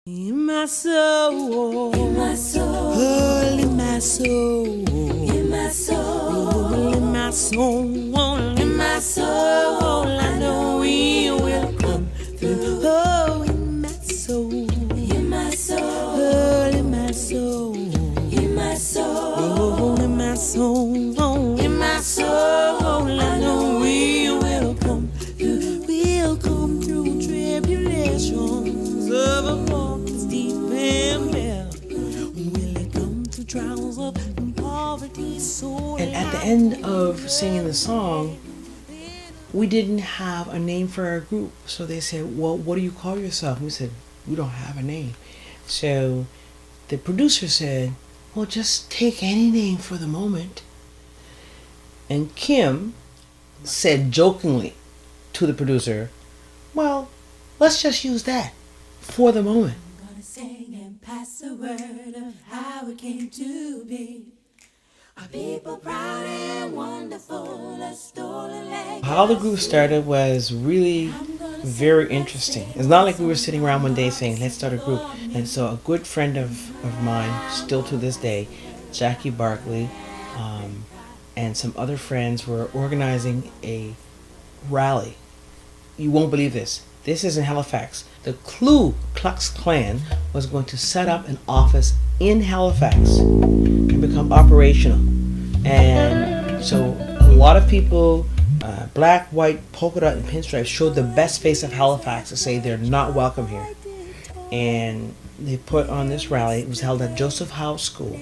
In my soul, in my soul, in my soul, in my soul, in my soul, in my soul, I know we will come through. Oh, in my soul, in my soul, in my soul, in my soul, in my soul, in my soul, I know we will come through. We'll come through tribulations of a and at the end of singing the song, we didn't have a name for our group. So they said, well, what do you call yourself? We said, we don't have a name. So the producer said, well, just take any name for the moment. And Kim said jokingly to the producer, well, let's just use that for the moment. I'm gonna sing and pass the word of how it came to be. Our people proud and wonderful, a stolen legacy. How the group started was really very interesting. It's not like we were sitting around one day saying, let's start a group. And so a good friend of mine, still to this day, Jackie Barkley, and some other friends were organizing a rally. You won't believe this. This is in Halifax. The Ku Klux Klan was going to set up an office in Halifax and become operational. And so a lot of people, black, white, polka dot, and pinstripes, showed the best face of Halifax to say they're not welcome here. And they put on this rally. It was held at Joseph Howe School.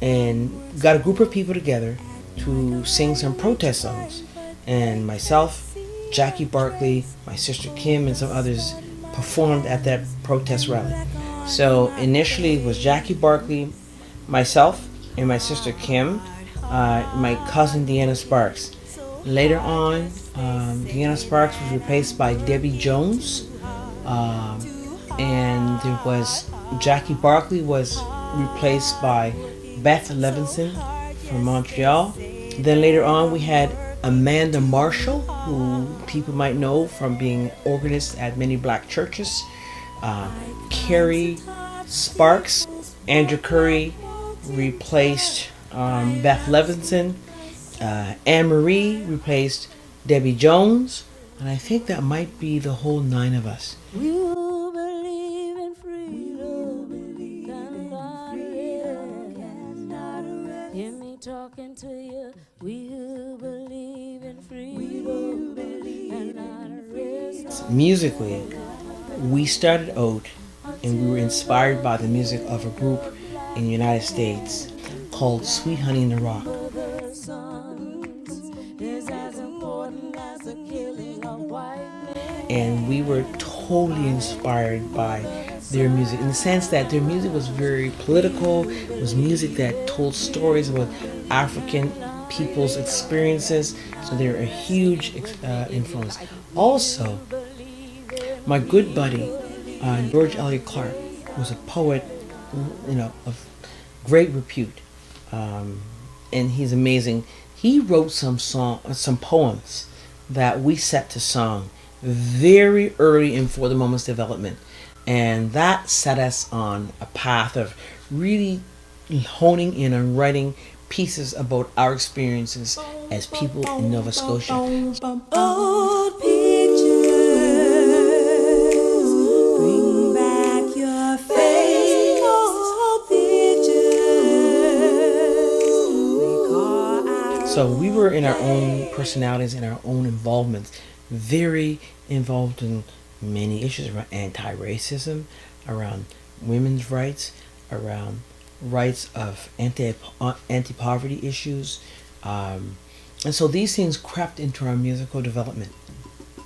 And got a group of people together to sing some protest songs. And myself, Jackie Barkley, my sister Kim, and some others performed at that protest rally. So initially it was Jackie Barkley, myself, and my sister Kim, my cousin Deanna Sparks. Later on, Deanna Sparks was replaced by Debbie Jones, and there was Jackie Barkley was replaced by Beth Levinson from Montreal. Then later on we had Amanda Marshall, who people might know from being organist at many black churches. Carrie Sparks, Andrew Curry replaced Beth Levinson. Anne Marie replaced Debbie Jones. And I think that might be the whole 9 of us. We who believe in freedom cannot rest. Hear me talking to you. We who believe in freedom cannot rest. Musically, we started out and we were inspired by the music of a group in the United States called Sweet Honey in the Rock. And we were totally inspired by their music in the sense that their music was very political. It was music that told stories about African people's experiences. So they're a huge influence. Also, my good buddy, George Eliot Clark, was a poet, of great repute, and he's amazing. He wrote some poems that we set to song very early in For the Moment's development, and that set us on a path of really honing in and writing pieces about our experiences as people in Nova Scotia. Old pictures bring back your face. Old pictures recall our. So we were in our own personalities and our own involvements, very involved in many issues around anti-racism, around women's rights, around rights of anti-poverty issues, and so these things crept into our musical development.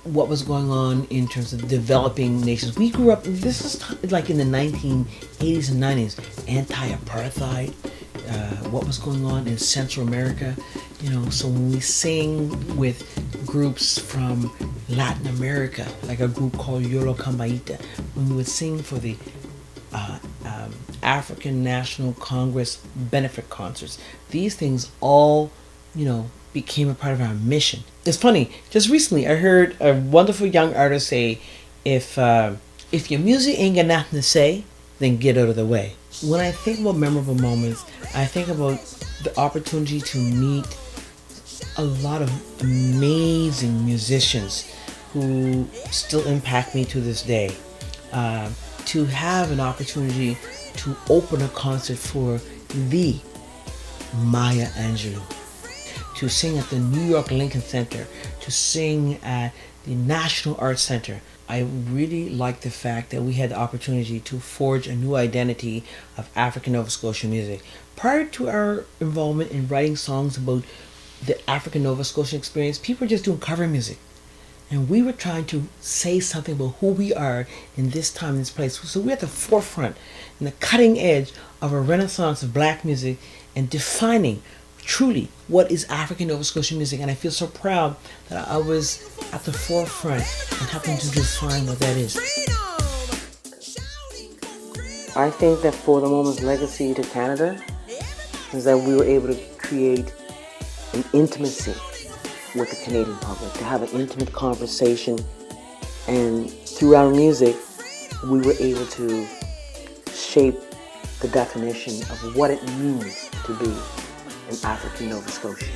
What was going on in terms of developing nations? We grew up, this is like in the 1980s and 90s, anti-apartheid, what was going on in Central America, so when we sing with groups from Latin America, like a group called Yolo Kambaita, when we would sing for the African National Congress benefit concerts, these things all, became a part of our mission. It's funny, just recently I heard a wonderful young artist say, if If your music ain't got nothing to say, then get out of the way. When I think about memorable moments, I think about the opportunity to meet a lot of amazing musicians who still impact me to this day. To have an opportunity to open a concert for the Maya Angelou, to sing at the New York Lincoln Center, to sing at the National Arts Center. I really like the fact that we had the opportunity to forge a new identity of African Nova Scotia music. Prior to our involvement in writing songs about the African Nova Scotian experience, people were just doing cover music. And we were trying to say something about who we are in this time, in this place. So we're at the forefront, in the cutting edge of a renaissance of black music and defining truly what is African Nova Scotian music. And I feel so proud that I was at the forefront and helping to define what that is. I think that For the Moment's legacy to Canada is that we were able to create an intimacy with the Canadian public, to have an intimate conversation, and through our music we were able to shape the definition of what it means to be an African Nova Scotian.